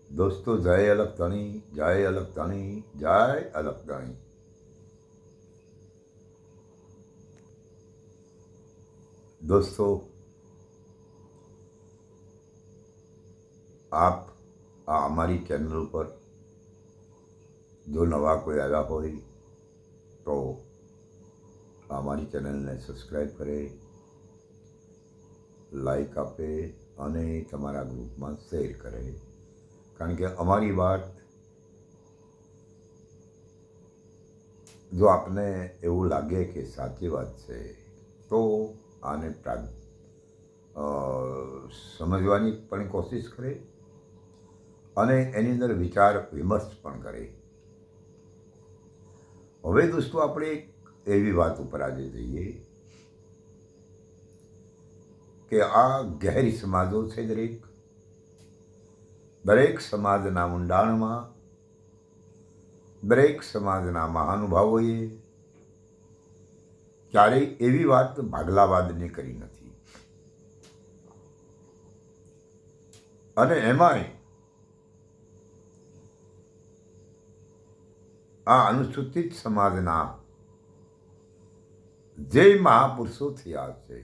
दोस्तों जय अलग धनी, जय अलग धनी, जय अलग धनी। दोस्तों आप आ हमारी चैनल पर जो नवा कोई आया हो तो हमारी चैनल ने सब्सक्राइब करे, लाइक आपे અને તમારા ગ્રુપમાં શેર કરે, કારણ કે અમારી વાત જો આપને એવું લાગે કે સાચી વાત છે તો આને સમજવાની પણ કોશિશ કરે અને એની અંદર વિચાર વિમર્શ પણ કરે। હવે દોસ્તો આપણે એક એવી વાત ઉપર આજે જઈએ કે આ ગહેરી સમાજો છે, દરેક સમાજના ઊંડાણમાં દરેક સમાજના મહાનુભાવોએ ક્યારેય એવી વાત ભાગલાવાદની કરી નથી, અને એમાંય આ અનુસૂચિત સમાજના જે મહાપુરુષો થયા છે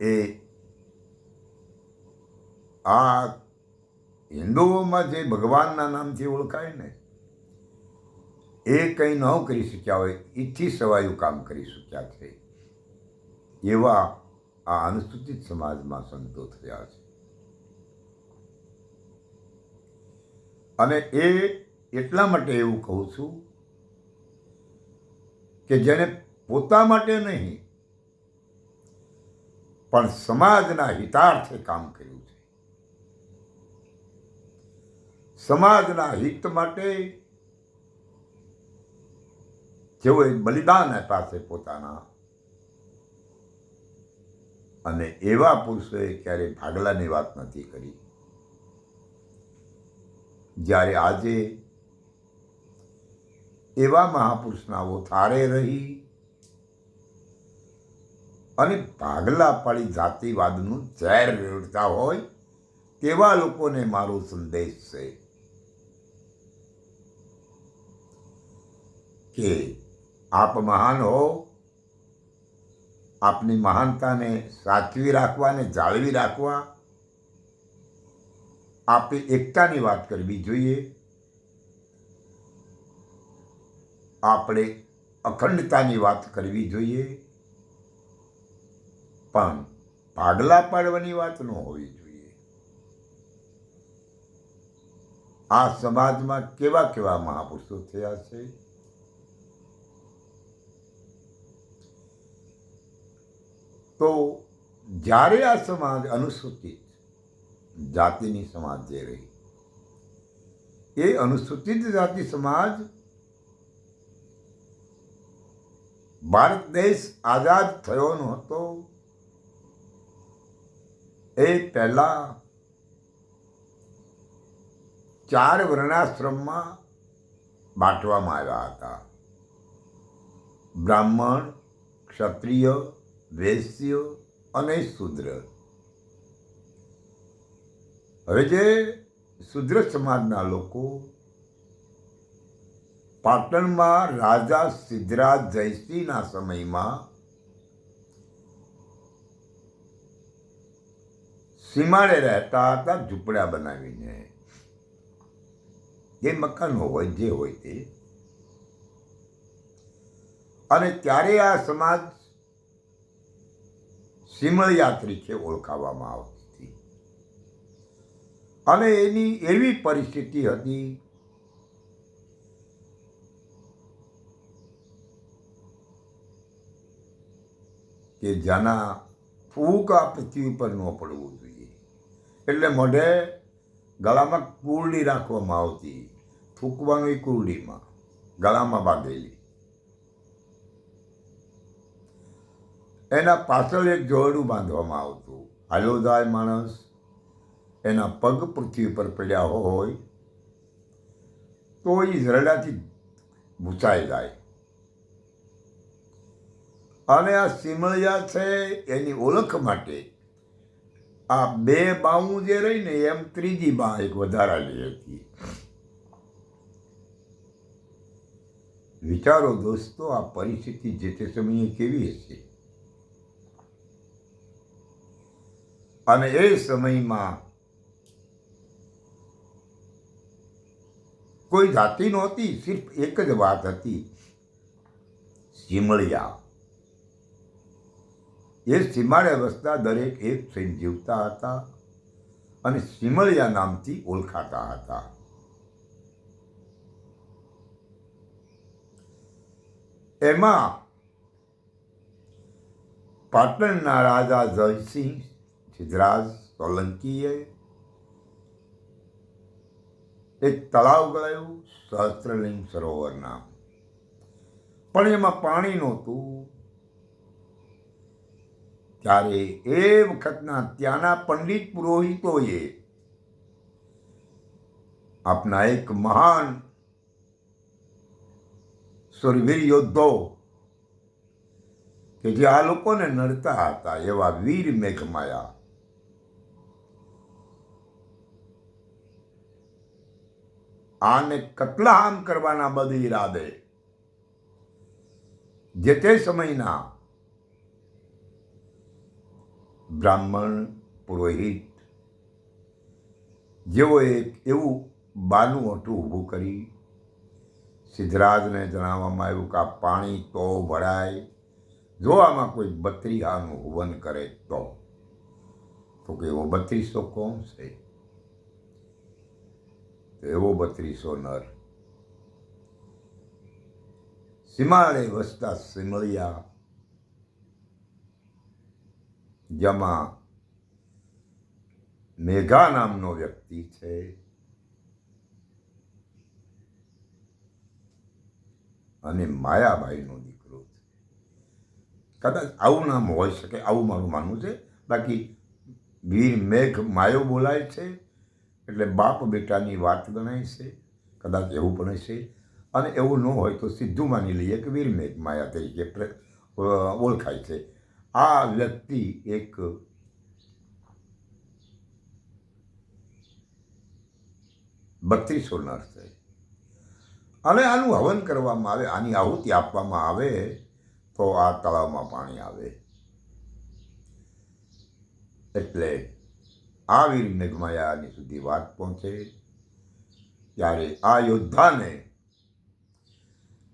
એ આ હિન્દુઓમાં જે ભગવાનના નામથી ઓળખાય ને એ કંઈ ન કરી શક્યા હોય, ઈચ્છી સવાયું કામ કરી શક્યા છે એવા આ અનુસૂચિત સમાજમાં સંતો થયા છે। અને એ એટલા માટે એવું કહું છું કે જેને પોતા માટે નહીં પણ સમાજના હિતાર્થે કામ કર્યું છે, સમાજના હિત માટે જેઓએ બલિદાન આપ્યા છે પોતાના, અને એવા પુરુષોએ ક્યારેય ભાગલાની વાત નથી કરી। જ્યારે આજે એવા મહાપુરુષના થારે રહી અને ભાગલા પાડી જાતિવાદનું ઝેર રેડતા હોય તેવા લોકોને મારો સંદેશ છે કે આપ મહાન હો, આપની મહાનતાને સાચવી રાખવા ને જાળવી રાખવા આપે એકતાની વાત કરવી જોઈએ, આપણે અખંડતાની વાત કરવી જોઈએ, પણ ભાગલા પાડવાની વાત ન હોવી જોઈએ। આ સમાજમાં કેવા કેવા મહાપુરુષો થયા છે, તો જ્યારે આ સમાજ અનુસૂચિત જાતિની સમાજ જે રહી, એ અનુસૂચિત જાતિ સમાજ ભારત દેશ આઝાદ થયો નહોતો એ પહેલા 4 વર્ણાશ્રમમાં બાંટવામાં આવ્યા હતા, બ્રાહ્મણ, ક્ષત્રિય, વૈશ્ય અને શૂદ્ર। હવે જે શૂદ્ર સમાજના લોકો પાટણમાં રાજા સિદ્ધરાજ જયસિંહના સમયમાં સીમાડે રહેતા હતા, ઝૂંપડા બનાવીને, જે મકાનો હોય જે હોય તે, અને ત્યારે આ સમાજ સિમળિયા તરીકે ઓળખાવામાં આવતી હતી, અને એની એવી પરિસ્થિતિ હતી કે જેના ફૂંક આ પૃથ્વી ઉપર ન પડવું જોઈએ, એટલે મોઢે ગળામાં કુરડી રાખવામાં આવતી, થૂંકવાનું એ કુરડીમાં ગળામાં બાંધેલી, એના પાછળ એક જોરડું બાંધવામાં આવતું, હાલો જાય માણસ એના પગ પૃથ્વી પર પડ્યા હોય તો એ ઝરડાથી ભૂસાઈ જાય। અને આ સિમળિયા છે એની ઓળખ માટે આ બે બાવું જે રહી ને એમ ત્રીજી બા એક વધારાની હતી. વિચારો દોસ્તો, આ પરિસ્થિતિ જે તે સમયે કેવી હશે. અને એ સમયમાં કોઈ જાતિ નહોતી, સિર્ફ એક જ વાત હતી, સિમળિયા. એ સીમાડે વસતા દરેક એક થઈને જીવતા હતા અને સિમળિયા નામથી ઓળખાતા હતા. એમાં પાટણના રાજા જયસિંહ સિદ્ધરાજ સોલંકીએ એક તળાવ ગળાયું, સહસ્ત્રલિંગ સરોવર નામ. પણ એમાં પાણી નહોતું. ત્યારે એ વખતના ત્યાંના પંડિત પુરોહિતોએ આપના એક મહાન સુરવીર યોદ્ધો કે જે આ લોકોને નડતા હતા એવા વીર મેઘમાયા આને કતલામ કરવાના બદ ઈરાદે જે તે સમયના બ્રાહ્મણ પુરોહિત જેઓ એક એવું બાનું ઓઠું ઊભું કરી સિદ્ધરાજને જણાવવામાં આવ્યું કે આ પાણી તો ભરાય, જો આમાં કોઈ બત્રીહાનું હવન કરે તો કે એવો 3200 કોણ છે? એવો 3200 નર સીમાડે વસતા સિમળિયા, જેમાં મેઘા નામનો વ્યક્તિ છે, અને માયાબાઈનો દીકરો છે. કદાચ આવું નામ હોઈ શકે, આવું મારું માનવું છે. બાકી વીર મેઘ માયો બોલાય છે એટલે બાપ બેટાની વાત ગણાય છે, કદાચ એવું પણ હશે. અને એવું ન હોય તો સીધું માની લઈએ કે વીર મેઘ માયા તરીકે ઓળખાય છે. આ વ્યક્તિ એક બત્રીસો નર છે અને આનું હવન કરવામાં આવે, આની આહુતિ આપવામાં આવે તો આ તળાવમાં પાણી આવે. એટલે આ વીર મેઘમાયાની સુધી વાત પહોંચે ત્યારે આ યોદ્ધાને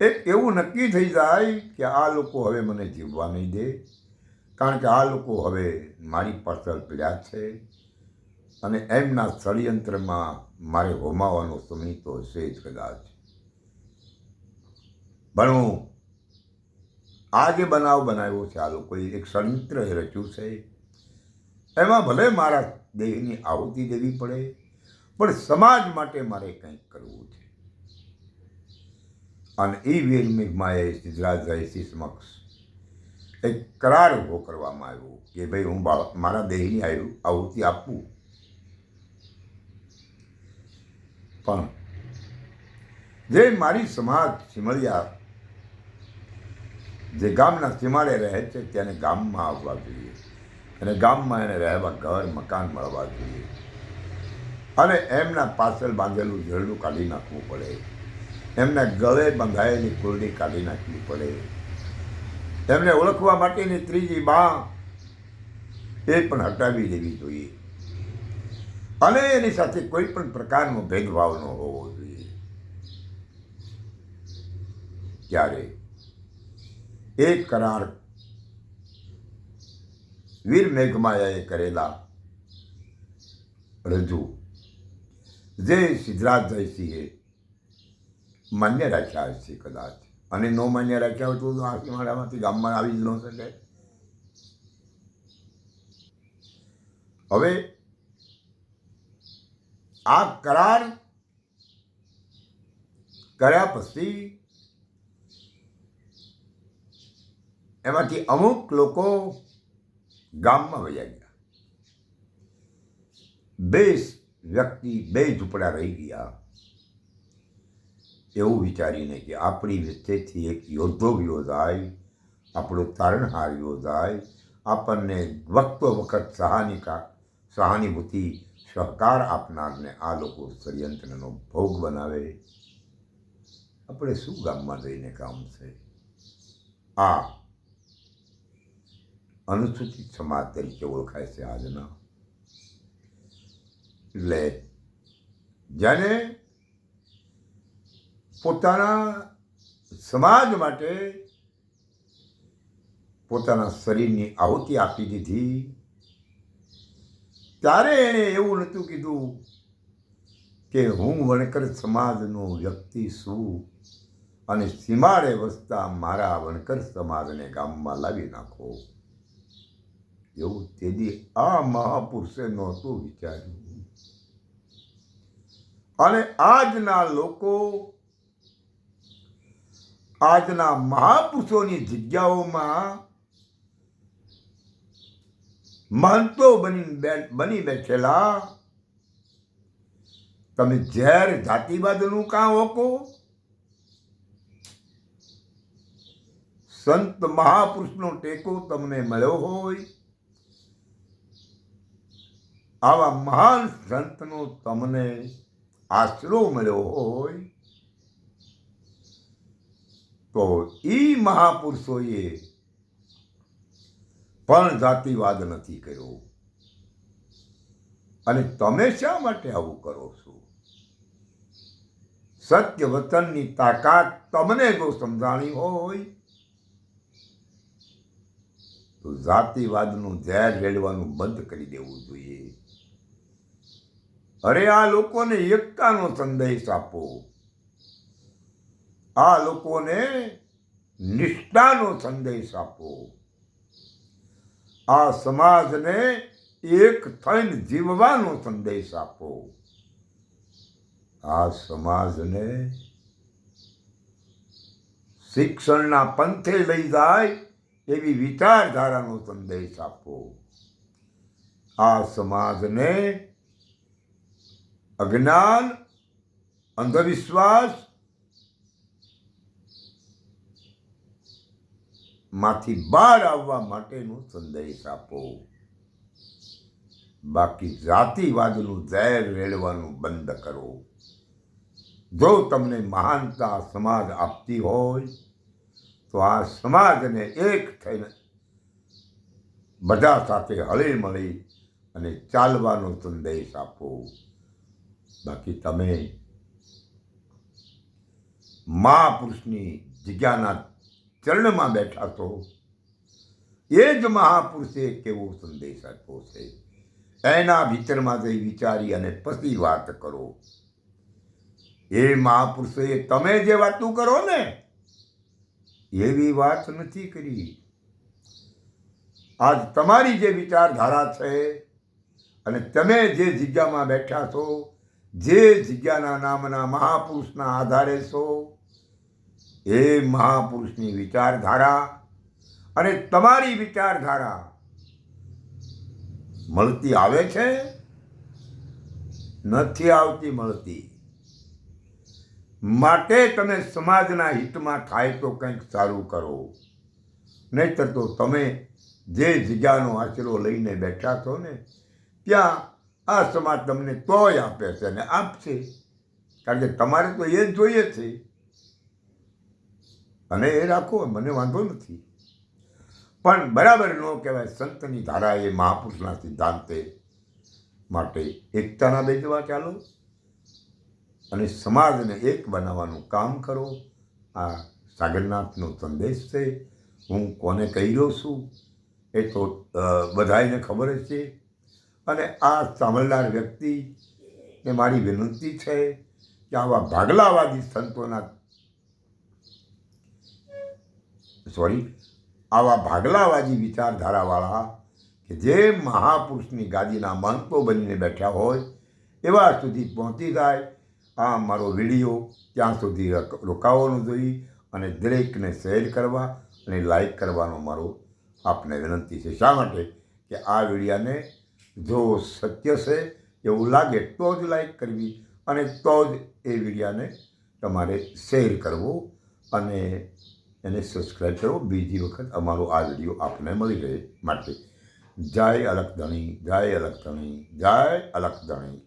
એક એવું નક્કી થઈ જાય કે આ લોકો હવે મને જીવવા નહીં દે, કારણ કે આ લોકો હવે મારી પાછળ પીડ્યા છે અને એમના ષડયંત્રમાં મારે હોમાવાનો સમય તો હશે જ કદાચ. પણ આ જે બનાવ બનાવ્યો છે, આ લોકોએ એક ષડયંત્ર રચ્યું છે, એમાં ભલે મારા દેહની આહુતિ દેવી પડે, પણ સમાજ માટે મારે કંઈક કરવું છે. અને એ વીર મેઘમાએ સિદ્ધરાજ જયસિંહ સમક્ષ એક કરાર ઊભો કરવામાં આવ્યો કે ભાઈ હું મારા દેહની આહુતિ આપું, પણ જે મારી સમાજ સિમળિયા જે ગામના સીમાડે રહે છે તેને ગામમાં આવવા જોઈએ અને ગામમાં એને રહેવા ઘર મકાન મળવા જોઈએ અને એમના પાછળ બાંધેલું ઝરડું કાઢી નાખવું પડે, એમને ગળે બંધાયેલી કુરડી કાઢી નાખવી પડે, એમને ઓળખવા માટેની ત્રીજી બા એ પણ હટાવી દેવી જોઈએ અને એની સાથે કોઈ પણ પ્રકારનો ભેદભાવ ન હોવો જોઈએ. ત્યારે એ કરાર વીર મેઘમાયાએ કરેલા રજૂ જે સિદ્ધરાજ જયસિંહે માન્ય રાખ્યા હશે કદાચ, અને ન માન્ય રાખ્યા હોય તો આ સીમાડામાંથી ગામમાં આવી જ ન શકે. હવે આ કરાર કર્યા પછી એમાંથી અમુક લોકો ગામમાં વયા ગયા, બે વ્યક્તિ બે ઝૂંપડા રહી ગયા, એવું વિચારીને કે આપણી વચ્ચેથી એક યોદ્ધો યોજાય, આપણો તારણહાર યોજાય, આપણને વખતો વખત સહાનુભૂતિ સહકાર આપનારને આ લોકો ષડયંત્રનો ભોગ બનાવે. આપણે શું ગામમાં જઈને કામ છે? આ અનુસૂચિત સમાજ તરીકે ઓળખાય છે આજના. એટલે જેને પોતાના સમાજ માટે પોતાના શરીરની આહુતિ આપી દીધી, ત્યારે એણે એવું નહોતું કીધું કે હું વણકર સમાજનો વ્યક્તિ છું અને સીમાડે વસતા મારા વણકર સમાજને ગામમાં લાવી નાખો. એવું તેદી આ મહાપુરુષે નહોતું વિચાર્યું. અને આજના લોકો આજના મહાપુરુષોની જગ્યાઓમાં મહંતો બની બેઠેલા તમે ઝેર જાતિવાદનું કાં ઓકો? સંત મહાપુરુષનો ટેકો તમને મળ્યો હોય, આવા મહાન સંતનો તમને આશરો મળ્યો હોય, તો ઈ મહાપુરુષોએ પણ જાતિવાદ નથી કર્યો. અને તમે શા માટે આવું કરો છો? સત્ય વચનની તાકાત તમને જો સમજાણી હોય તો જાતિવાદનું ઝેર રેડવાનું બંધ કરી દેવું જોઈએ. અરે આ લોકોને એકતાનો સંદેશ આપો, આ લોકોને નિષ્ઠાનો સંદેશ આપો, આ સમાજને એક થઈને જીવવાનો સંદેશ આપો, આ સમાજને શિક્ષણના પંથે લઈ જાય એવી વિચારધારાનો સંદેશ આપો, આ સમાજને અજ્ઞાન, અંધવિશ્વાસ માંથી બહાર આવવા માટેનો સંદેશ આપો. બાકી જાતિવાદનું ઝેર રેડવાનું બંધ કરો. જો તમને મહાનતા સમાજ આપતી હોય તો આ સમાજને એક થઈને બધા સાથે હળી મળી અને ચાલવાનો સંદેશ આપો. બાકી તમે મહાપુરુષની જગ્યાના ચરણમાં બેઠા છો, એ જ મહાપુરુષે કેવો સંદેશ આપ્યો છે એના ભીતરમાં જઈ વિચારી અને પછી વાત કરો. એ મહાપુરુષે તમે જે વાતું કરો ને એવી વાત નથી કરી. આજ તમારી જે વિચારધારા છે અને તમે જે જગ્યામાં બેઠા છો, જે જગ્યાના નામના મહાપુરુષના આધારે છો, એ મહાપુરુષની વિચારધારા અને તમારી વિચારધારા મળતી આવે છે? નથી આવતી મળતી. માટે તમે સમાજના હિતમાં થાય તો કંઈક સારું કરો, નહીતર તો તમે જે જગ્યાનો આશરો લઈને બેઠા છો ને ત્યાં આ સમાજ તમને તોય આપે છે અને આપશે, કારણ કે તમારે તો એ જ જોઈએ છે. અને એ રાખો, મને વાંધો નથી, પણ બરાબર ન કહેવાય. સંતની ધારા એ મહાપુરુષના સિદ્ધાંતે માટે એકતાના બેજવા ચાલો અને સમાજને એક બનાવવાનું કામ કરો. આ સાગરનાથનો સંદેશ છે. હું કોને કહી રહ્યો છું એ તો બધાને ખબર જ છે. અને આ સાંભળનાર વ્યક્તિને મારી વિનંતી છે કે આવા ભાગલાવાદી સંતોના આવા ભાગલાવાદી વિચારધારાવાળા કે જે મહાપુરુષની ગાદીના મહંતો બનીને બેઠા હોય એવા સુધી પહોંચી જાય. આ મારો વિડીયો ત્યાં સુધી રોકાવાનું જોઈ અને દરેકને શેર કરવા અને લાઈક કરવાનો મારો આપને વિનંતી છે. શા માટે કે આ વિડીયાને જો સત્ય છે એવું લાગે તો જ લાઈક કરવી અને તો જ એ વિડીયાને તમારે શેર કરવો અને એને સબસ્ક્રાઈબ કરો. બીજી વખત અમારો આ વિડીયો આપને મળી રહે માટે જય અલખધણી, જય અલખધણી, જય અલખધણી.